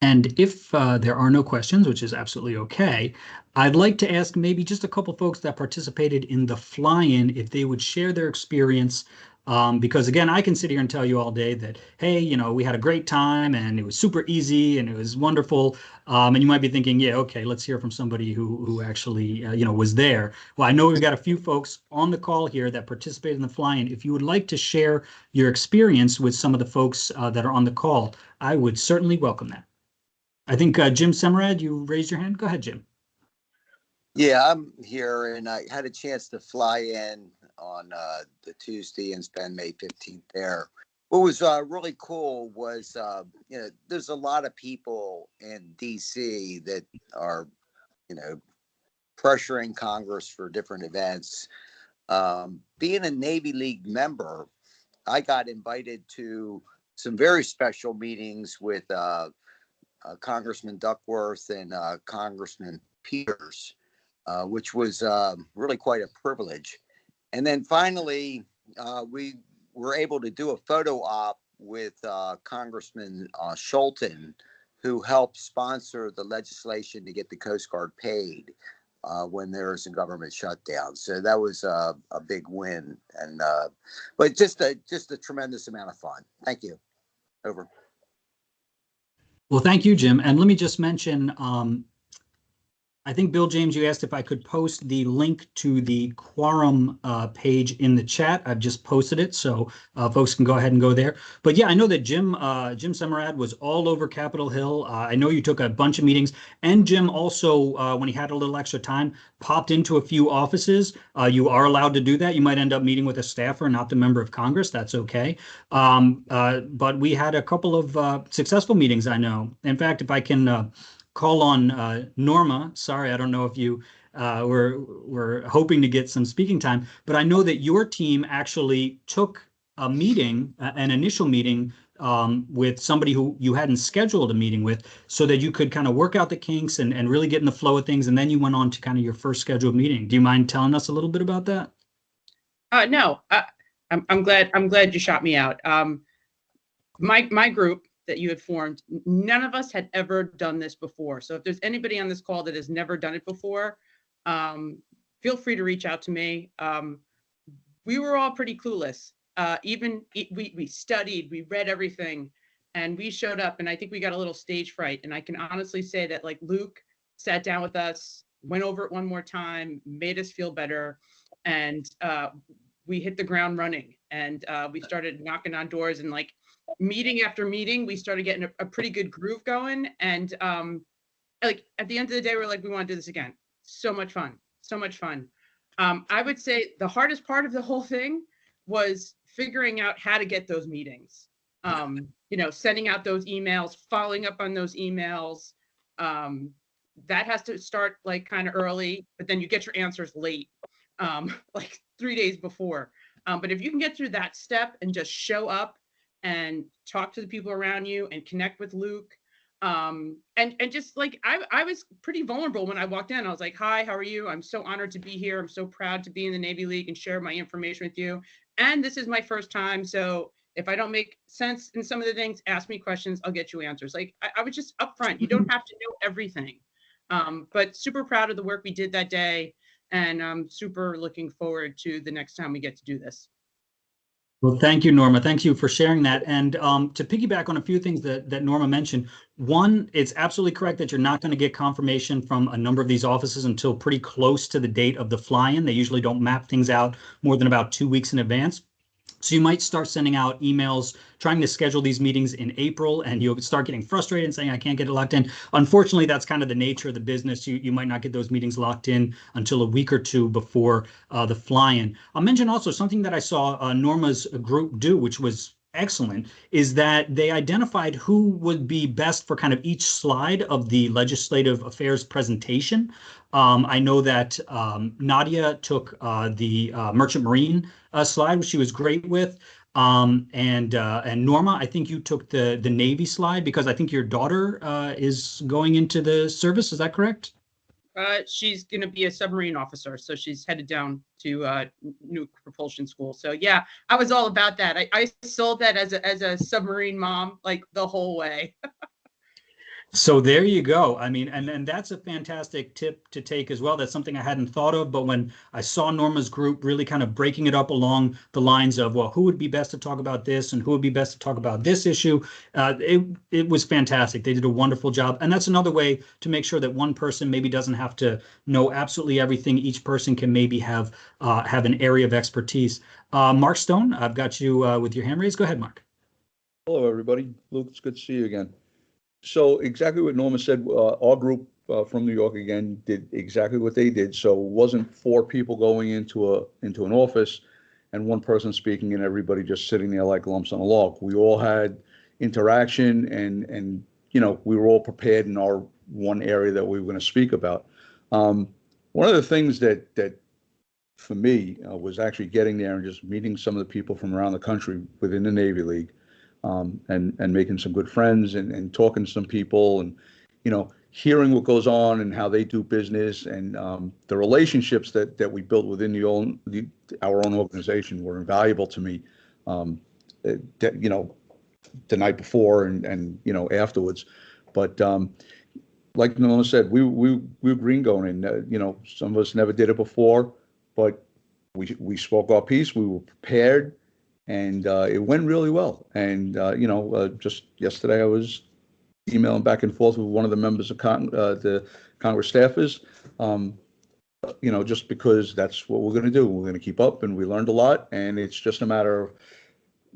And if there are no questions, which is absolutely okay, I'd like to ask maybe just a couple folks that participated in the fly-in if they would share their experience. Because again, I can sit here and tell you all day that, hey, we had a great time and it was super easy and it was wonderful. And you might be thinking, yeah, okay, let's hear from somebody who actually, was there. Well, I know we've got a few folks on the call here that participated in the fly-in. If you would like to share your experience with some of the folks that are on the call, I would certainly welcome that. I think Jim Semerad, you raised your hand. Go ahead, Jim. Yeah, I'm here, and I had a chance to fly in on the Tuesday and spend May 15th there. What was really cool was, there's a lot of people in D.C. that are, pressuring Congress for different events. Being a Navy League member, I got invited to some very special meetings with Congressman Duckworth and Congressman Peters, which was really quite a privilege. And then finally, we were able to do a photo op with Congressman Schulten, who helped sponsor the legislation to get the Coast Guard paid when there is a government shutdown. So that was a big win, and but just a tremendous amount of fun. Thank you. Over. Well, thank you, Jim. And let me just mention, I think, Bill James, you asked if I could post the link to the quorum page in the chat. I've just posted it, so folks can go ahead and go there. But yeah, I know that Jim Semerad was all over Capitol Hill. I know you took a bunch of meetings, and Jim also, when he had a little extra time, popped into a few offices. You are allowed to do that. You might end up meeting with a staffer, not the member of Congress. That's okay. But we had a couple of successful meetings, I know. In fact, if I can call on Norma. Sorry, I don't know if you were hoping to get some speaking time, but I know that your team actually took a meeting, an initial meeting with somebody who you hadn't scheduled a meeting with, so that you could kind of work out the kinks and really get in the flow of things. And then you went on to kind of your first scheduled meeting. Do you mind telling us a little bit about that? No, I'm glad you shot me out. My group that you had formed, none of us had ever done this before. So if there's anybody on this call that has never done it before, feel free to reach out to me. We were all pretty clueless. We studied, we read everything, and we showed up, and I think we got a little stage fright. And I can honestly say that, like, Luke sat down with us, went over it one more time, made us feel better, and we hit the ground running. And we started knocking on doors, and like meeting after meeting, we started getting a pretty good groove going. And like at the end of the day, we're like, we want to do this again. So much fun, so much fun. I would say the hardest part of the whole thing was figuring out how to get those meetings. Sending out those emails, following up on those emails. That has to start like kind of early, but then you get your answers late, like 3 days before. But if you can get through that step and just show up and talk to the people around you and connect with Luke, and just like I was pretty vulnerable when I walked in. I was like, hi, how are you? I'm so honored to be here. I'm so proud to be in the Navy League and share my information with you. And this is my first time. So if I don't make sense in some of the things, ask me questions. I'll get you answers. Like I was just upfront. You don't have to know everything. But super proud of the work we did that day. And I'm super looking forward to the next time we get to do this. Well, thank you, Norma. Thank you for sharing that. And to piggyback on a few things that Norma mentioned, one, it's absolutely correct that you're not going to get confirmation from a number of these offices until pretty close to the date of the fly-in. They usually don't map things out more than about 2 weeks in advance. So you might start sending out emails trying to schedule these meetings in April, and you'll start getting frustrated and saying, I can't get it locked in. Unfortunately, that's kind of the nature of the business. You might not get those meetings locked in until a week or two before the fly-in. I'll mention also something that I saw Norma's group do, which was excellent, is that they identified who would be best for kind of each slide of the legislative affairs presentation. I know that Nadia took the Merchant Marine slide, which she was great with. And Norma, I think you took the Navy slide because I think your daughter is going into the service. Is that correct? She's going to be a submarine officer, so she's headed down to nuke propulsion school. So yeah, I was all about that. I sold that as a submarine mom, like the whole way. So there you go. I mean, and that's a fantastic tip to take as well. That's something I hadn't thought of, but when I saw Norma's group really kind of breaking it up along the lines of, well, who would be best to talk about this and who would be best to talk about this issue, it was fantastic. They did a wonderful job. And that's another way to make sure that one person maybe doesn't have to know absolutely everything. Each person can maybe have an area of expertise. Mark Stone, I've got you with your hand raised. Go ahead, Mark. Hello, everybody. Luke, it's good to see you again. So exactly what Norma said, our group from New York again did exactly what they did. So it wasn't 4 people going into an office and one person speaking and everybody just sitting there like lumps on a log. We all had interaction and we were all prepared in our one area that we were going to speak about. One of the things that for me was actually getting there and just meeting some of the people from around the country within the Navy League, and making some good friends and talking to some people and, hearing what goes on and how they do business and the relationships that we built within our own organization were invaluable to me. The night before and afterwards, but like Norma said, we were green going in. Some of us never did it before, but we spoke our piece. We were prepared, and it went really well. And just yesterday, I was emailing back and forth with one of the members of the Congress staffers. Just because that's what we're going to do. We're going to keep up, and we learned a lot. And it's just a matter of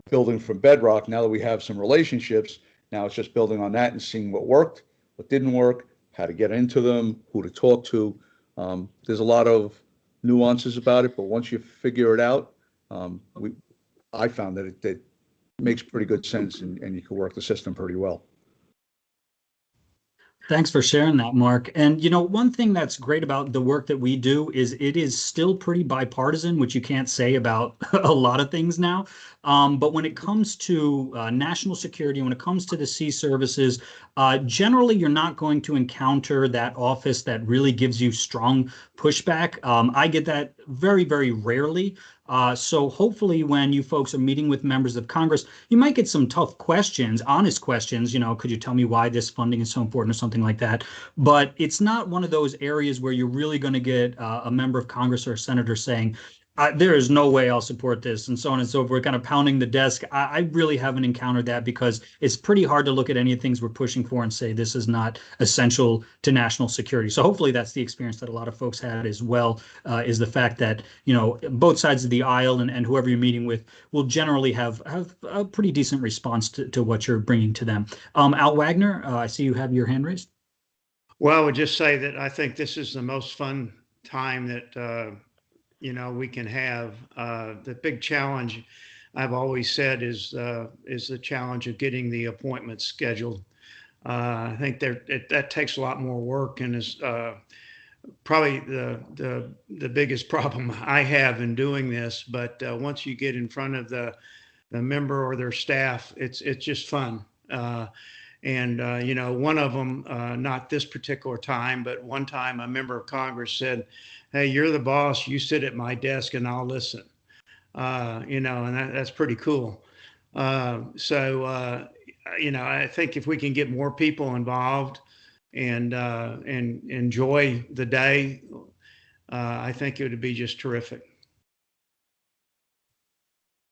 building from bedrock. Now that we have some relationships, now it's just building on that and seeing what worked, what didn't work, how to get into them, who to talk to. There's a lot of nuances about it, but once you figure it out, I found that it makes pretty good sense, and you can work the system pretty well. Thanks for sharing that, Mark. And one thing that's great about the work that we do is it is still pretty bipartisan, which you can't say about a lot of things now. But when it comes to national security, when it comes to the sea services, generally you're not going to encounter that office that really gives you strong pushback. I get that very, very rarely. So hopefully when you folks are meeting with members of Congress, you might get some tough questions, honest questions, could you tell me why this funding is so important or something like that? But it's not one of those areas where you're really going to get a member of Congress or a senator saying, there is no way I'll support this, and so on and so forth, kind of pounding the desk. I really haven't encountered that because it's pretty hard to look at any of the things we're pushing for and say this is not essential to national security. So hopefully that's the experience that a lot of folks had as well, is the fact that, both sides of the aisle and whoever you're meeting with will generally have a pretty decent response to what you're bringing to them. Al Wagner, I see you have your hand raised. Well, I would just say that I think this is the most fun time that we can have. The big challenge, I've always said, is the challenge of getting the appointments scheduled. I think that takes a lot more work and is probably the biggest problem I have in doing this. But once you get in front of the member or their staff, it's just fun. One of them, not this particular time, but one time a member of Congress said, "Hey, you're the boss. You sit at my desk and I'll listen." And that's pretty cool. I think if we can get more people involved and enjoy the day, I think it would be just terrific.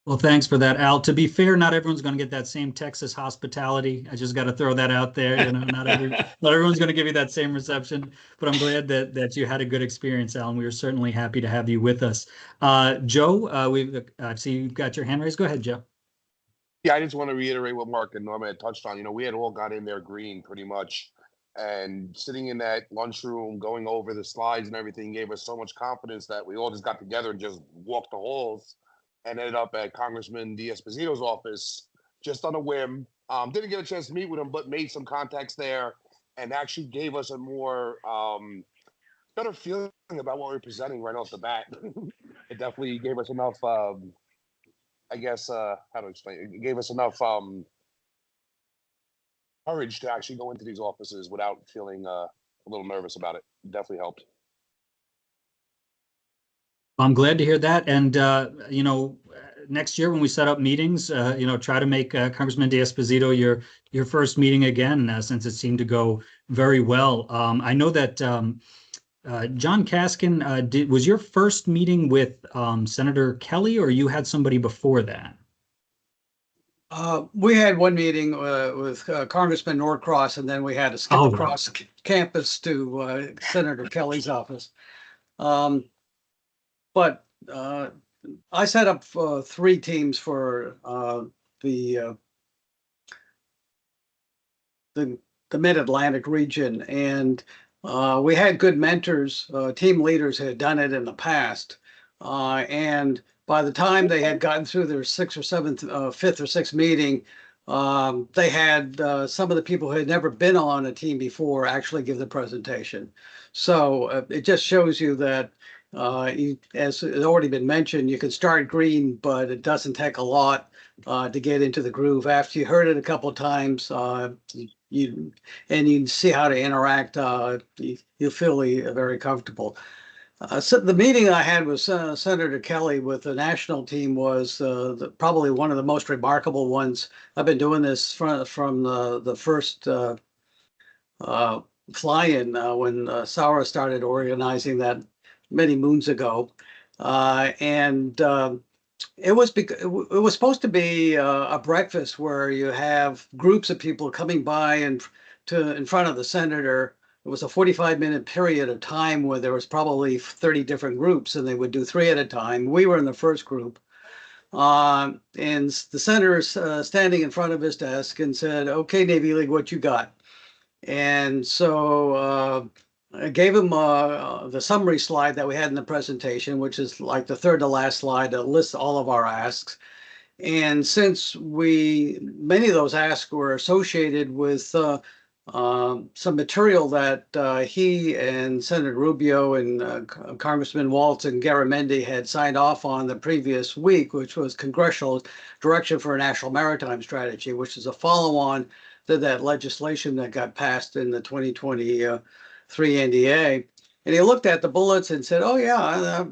Well, thanks for that, Al. To be fair, not everyone's going to get that same Texas hospitality. I just got to throw that out there. Not everyone's going to give you that same reception. But I'm glad that you had a good experience, Al, and we were certainly happy to have you with us. Joe, I see you've got your hand raised. Go ahead, Joe. Yeah, I just want to reiterate what Mark and Norma had touched on. We had all got in there green pretty much, and sitting in that lunchroom, going over the slides and everything gave us so much confidence that we all just got together and just walked the halls and ended up at Congressman D'Esposito's office just on a whim. Didn't get a chance to meet with him, but made some contacts there and actually gave us a more better feeling about what we were presenting right off the bat. It definitely gave us enough, how to explain it? It gave us enough courage to actually go into these offices without feeling a little nervous about it. It definitely helped. I'm glad to hear that. And, next year when we set up meetings, try to make Congressman D'Esposito your first meeting again, since it seemed to go very well. I know that John Kaskin, was your first meeting with Senator Kelly, or you had somebody before that? We had one meeting with Congressman Norcross, and then we had to skip across campus to Senator Kelly's office. But I set up 3 teams for the Mid-Atlantic region, and we had good mentors, team leaders who had done it in the past. And by the time they had gotten through their 5th or 6th meeting, they had some of the people who had never been on a team before actually give the presentation. So it just shows you that, as has already been mentioned, you can start green, but it doesn't take a lot to get into the groove. After you heard it a couple of times, you see how to interact, you feel very comfortable. So the meeting I had with Senator Kelly with the national team was probably one of the most remarkable ones. I've been doing this from the first fly-in when Sauer started organizing that many moons ago, and it was supposed to be a breakfast where you have groups of people coming by and in front of the senator. It was a 45-minute period of time where there was probably 30 different groups, and they would do 3 at a time. We were in the first group. And the senator's standing in front of his desk and said, "Okay, Navy League, what you got?" And so I gave him the summary slide that we had in the presentation, which is like the third to last slide that lists all of our asks. And since many of those asks were associated with some material that he and Senator Rubio and Congressman Waltz and Garamendi had signed off on the previous week, which was Congressional Direction for a National Maritime Strategy, which is a follow-on to that legislation that got passed in the 2023 NDA. And he looked at the bullets and said, "Oh yeah,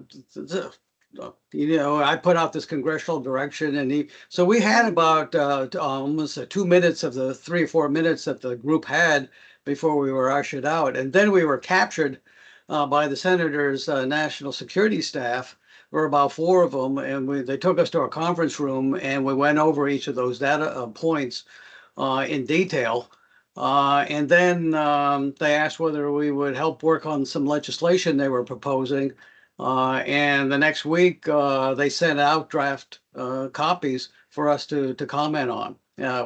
I put out this congressional direction," and so we had about almost 2 minutes of the 3 or 4 minutes that the group had before we were ushered out, and then we were captured by the senator's national security staff. There were about 4 of them, and they took us to a conference room, and we went over each of those data points in detail. And then they asked whether we would help work on some legislation they were proposing. And the next week, they sent out draft copies for us to comment on,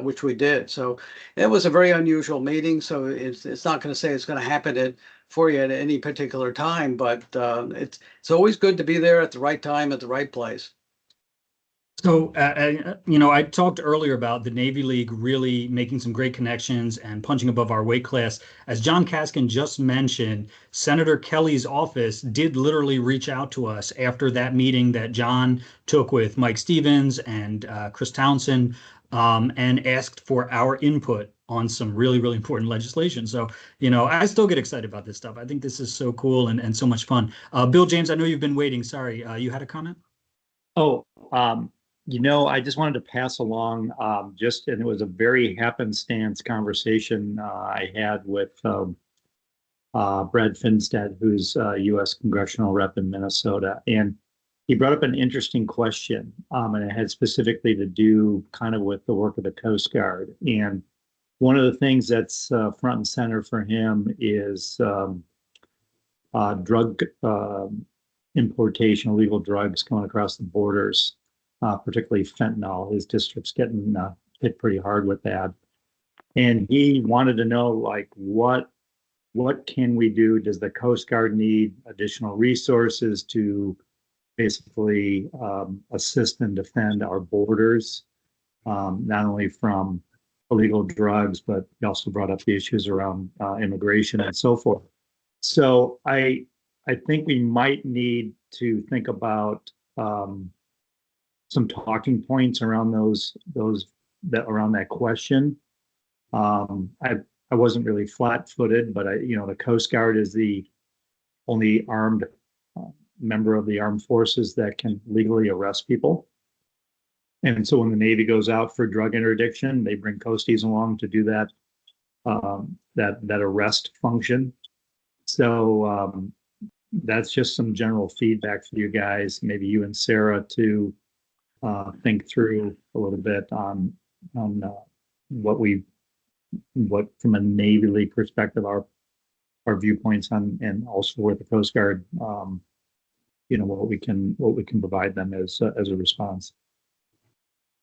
which we did. So it was a very unusual meeting. So it's not going to say it's going to happen for you at any particular time, but it's always good to be there at the right time, at the right place. So, I talked earlier about the Navy League really making some great connections and punching above our weight class. As John Kaskin just mentioned, Senator Kelly's office did literally reach out to us after that meeting that John took with Mike Stevens and Chris Townsend, and asked for our input on some really, really important legislation. So, I still get excited about this stuff. I think this is so cool and so much fun. Bill James, I know you've been waiting. Sorry, you had a comment? I just wanted to pass along and it was a very happenstance conversation I had with Brad Finstead, who's a U.S. congressional rep in Minnesota. And he brought up an interesting question, and it had specifically to do kind of with the work of the Coast Guard. And one of the things that's front and center for him is drug importation, illegal drugs coming across the borders. Particularly fentanyl. His district's getting hit pretty hard with that. And he wanted to know, like, what can we do? Does the Coast Guard need additional resources to basically assist and defend our borders, not only from illegal drugs, but he also brought up the issues around immigration and so forth. So I think we might need to think about some talking points around around that question. I wasn't really flat-footed, but the Coast Guard is the only armed member of the armed forces that can legally arrest people. And so when the Navy goes out for drug interdiction, they bring coasties along to do that arrest function. So that's just some general feedback for you guys, maybe you and Sarah, to think through a little bit on what from a Navy League perspective, our viewpoints on, and also with the Coast Guard, what we can provide them as a response.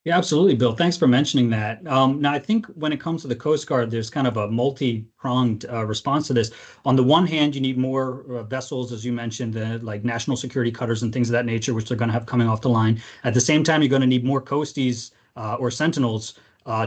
Yeah, absolutely, Bill. Thanks for mentioning that. Now, I think when it comes to the Coast Guard, there's kind of a multi-pronged response to this. On the one hand, you need more vessels, as you mentioned, like national security cutters and things of that nature, which they're going to have coming off the line. At the same time, you're going to need more coasties or sentinels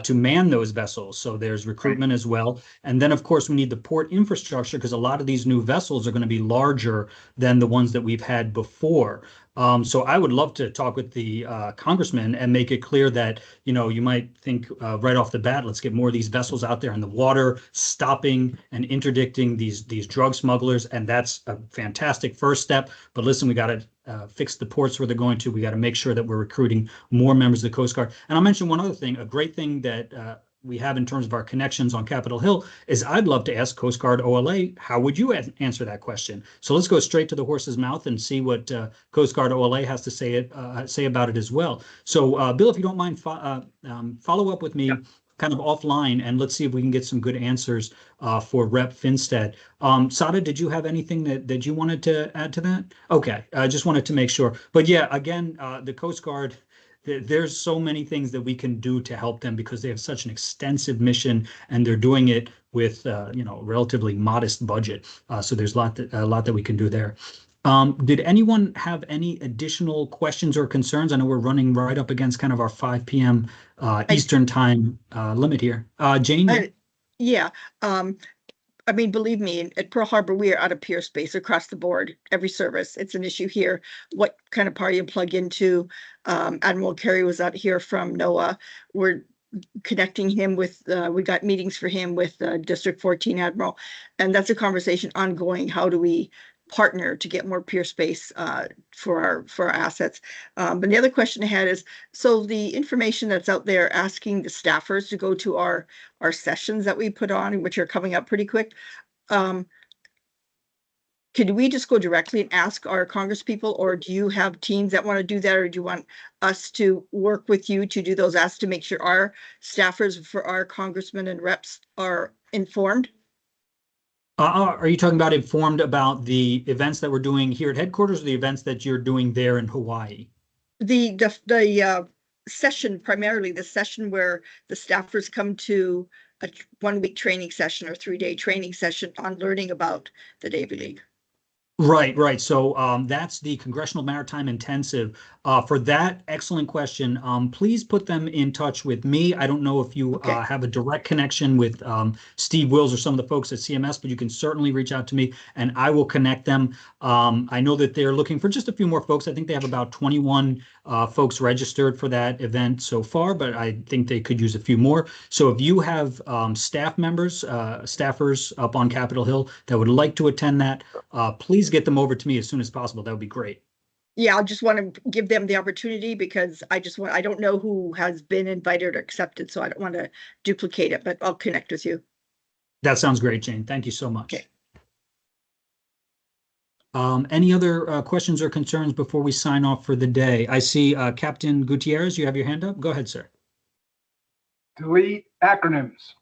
to man those vessels. So there's recruitment as well. And then, of course, we need the port infrastructure because a lot of these new vessels are going to be larger than the ones that we've had before. So I would love to talk with the congressman and make it clear that, you might think right off the bat, let's get more of these vessels out there in the water, stopping and interdicting these drug smugglers. And that's a fantastic first step. But listen, we got to fix the ports where they're going to. We got to make sure that we're recruiting more members of the Coast Guard. And I'll mention one other thing, a great thing that we have in terms of our connections on Capitol Hill is I'd love to ask Coast Guard OLA, how would you answer that question? So let's go straight to the horse's mouth and see what Coast Guard OLA has to say about it as well. So Bill, if you don't mind, follow up with me kind of offline, and let's see if we can get some good answers for Rep. Finstead. Sada, did you have anything that you wanted to add to that? Okay, I just wanted to make sure. But yeah, again, the Coast Guard, there's so many things that we can do to help them because they have such an extensive mission and they're doing it with relatively modest budget. So there's a lot that we can do there. Did anyone have any additional questions or concerns? I know we're running right up against kind of our 5 p.m. Eastern time limit here. Jane? Yeah. I mean, believe me, at Pearl Harbor, we are out of peer space across the board, every service. It's an issue here. What kind of power you plug into? Admiral Carey was out here from NOAA. We're connecting him with, we got meetings for him with District 14 Admiral. And that's a conversation ongoing. How do we partner to get more peer space for our assets? But the other question I had is, so the information that's out there asking the staffers to go to our sessions that we put on, which are coming up pretty quick, could we just go directly and ask our congresspeople, or do you have teams that want to do that, or do you want us to work with you to do those asks to make sure our staffers for our congressmen and reps are informed? Are you talking about informed about the events that we're doing here at headquarters, or the events that you're doing there in Hawaii? The session, primarily the session where the staffers come to a 1-week training session or 3-day training session on learning about the Navy League. Right. So that's the Congressional Maritime Intensive. For that excellent question, please put them in touch with me. I don't know if you have a direct connection with Steve Wills or some of the folks at CMS, but you can certainly reach out to me and I will connect them. I know that they're looking for just a few more folks. I think they have about 21 folks registered for that event so far, but I think they could use a few more. So if you have staff members, staffers up on Capitol Hill that would like to attend that, please get them over to me as soon as possible. That would be great. Yeah, I just want to give them the opportunity because I don't know who has been invited or accepted, so I don't want to duplicate it, but I'll connect with you. That sounds great, Jane. Thank you so much. Okay. Any other questions or concerns before we sign off for the day? I see Captain Gutierrez, you have your hand up. Go ahead, sir. Delete acronyms.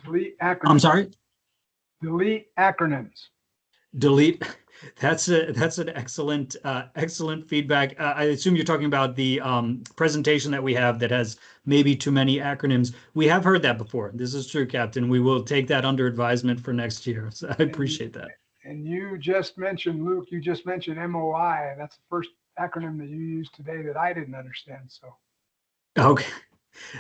Delete acronyms. I'm sorry? Delete acronyms. Delete. That's an excellent feedback. I assume you're talking about the presentation that we have that has maybe too many acronyms. We have heard that before. This is true, Captain. We will take that under advisement for next year. So I appreciate that. And you just mentioned, Luke, you just mentioned MOI, and that's the first acronym that you used today that I didn't understand. So. Okay.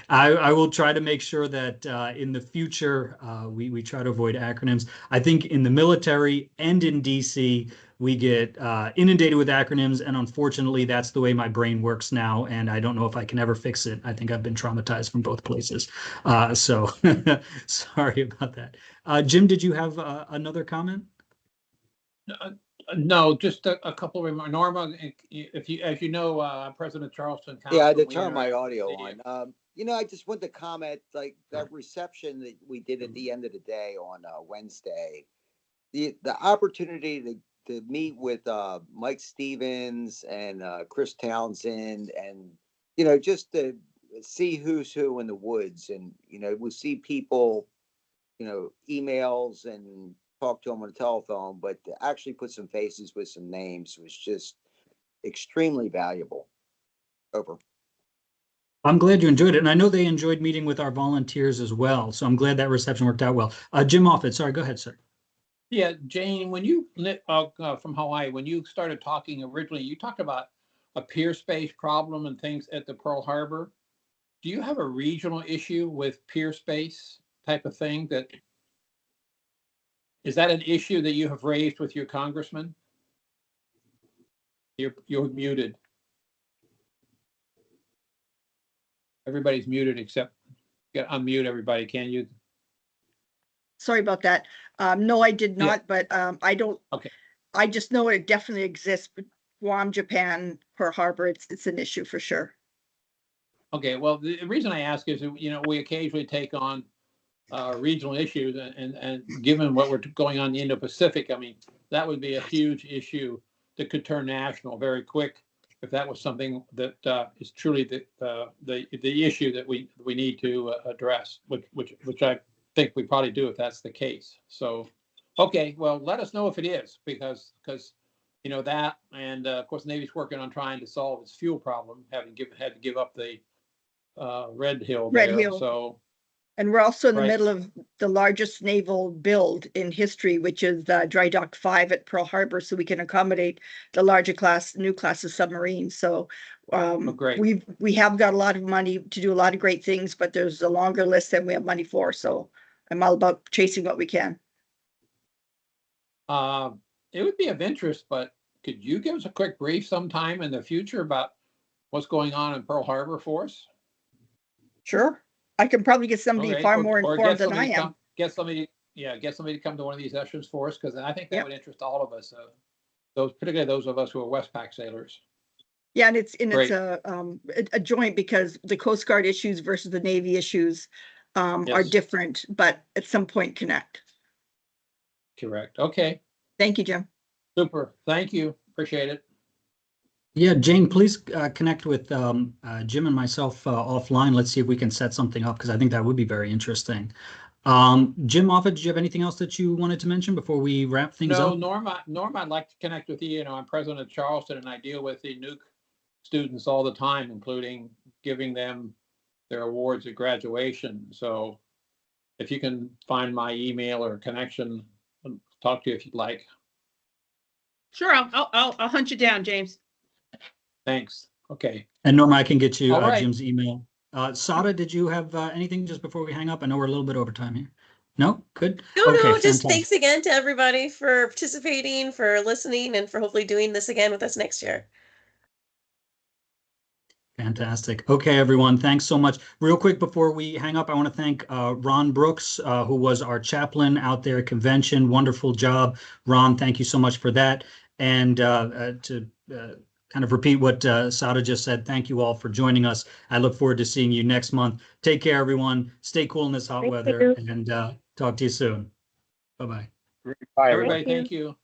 I will try to make sure that in the future, we try to avoid acronyms. I think in the military and in DC, we get inundated with acronyms. And unfortunately, that's the way my brain works now. And I don't know if I can ever fix it. I think I've been traumatized from both places. So sorry about that. Jim, did you have another comment? No, just a couple of remarks. Norma, if you, as you know, President Charleston. Yeah, I had to turn my audio on. I just want to comment, like that reception that we did at the end of the day on Wednesday, the opportunity to meet with Mike Stevens and Chris Townsend, and just to see who's who in the woods, and we see people, emails and talk to them on the telephone, but to actually put some faces with some names was just extremely valuable. Over. I'm glad you enjoyed it. And I know they enjoyed meeting with our volunteers as well. So I'm glad that reception worked out well. Jim Moffitt, sorry, go ahead, sir. Yeah, Jane, when you, from Hawaii, when you started talking originally, you talked about a peer space problem and things at the Pearl Harbor. do you have a regional issue with peer space type of thing? Is that an issue that you have raised with your congressman? You're muted. Everybody's muted except, unmute everybody, can you? Sorry about that. No, I did Yeah. not, but I don't. Okay. I just know it definitely exists. But Guam, Japan, Pearl Harbor, it's an issue for sure. Okay, well, the reason I ask is, you know, we occasionally take on regional issues, and given what we're going on in the Indo-Pacific, I mean, that would be a huge issue that could turn national very quick if that was something that is truly the issue that we need to address, which I think we probably do if that's the case. So, okay, well, let us know if it is, because you know that, and of course, the Navy's working on trying to solve its fuel problem, had to give up the Red Hill Red there. Hill. So, And we're also in the Right. middle of the largest naval build in history, which is Dry Dock 5 at Pearl Harbor, so we can accommodate the new class of submarines. So great. we have got a lot of money to do a lot of great things, but there's a longer list than we have money for. So I'm all about chasing what we can. It would be of interest, but could you give us a quick brief sometime in the future about what's going on in Pearl Harbor for us? Sure. I can probably get somebody Okay, far or- more or informed get than I somebody to am. come- Get somebody to come to one of these sessions for us, because I think that Yep. would interest all of us. Particularly those of us who are Westpac sailors. Yeah, and it's Great. a joint, because the Coast Guard issues versus the Navy issues are Yes. different, but at some point connect. Correct. Okay, Thank you, Jim. super. Thank you. Appreciate it. Yeah, Jane, please connect with Jim and myself offline. Let's see if we can set something up, because I think that would be very interesting. Jim Moffat, did you have anything else that you wanted to mention before we wrap things No, up? Norma, I'd like to connect with you. You know, I'm president of Charleston, and I deal with the nuke students all the time, including giving them their awards at graduation. So if you can find my email or connection, I'll talk to you if you'd like. Sure, I'll hunt you down, James. Thanks. Okay. And Norma, I can get you All right. Jim's email. Sada, did you have anything just before we hang up? I know we're a little bit over time here. No? Good? No, Okay, no, just fantastic. thanks again to everybody for participating, for listening, and for hopefully doing this again with us next year. Fantastic. Okay, everyone, thanks so much. Real quick before we hang up, I want to thank Ron Brooks, who was our chaplain out there at convention. Wonderful job. Ron, thank you so much for that. And to kind of repeat what Sada just said, thank you all for joining us. I look forward to seeing you next month. Take care, everyone. Stay cool in this hot Thank weather, you. and talk to you soon. Bye-bye. Bye, Everybody, Thank you. thank you.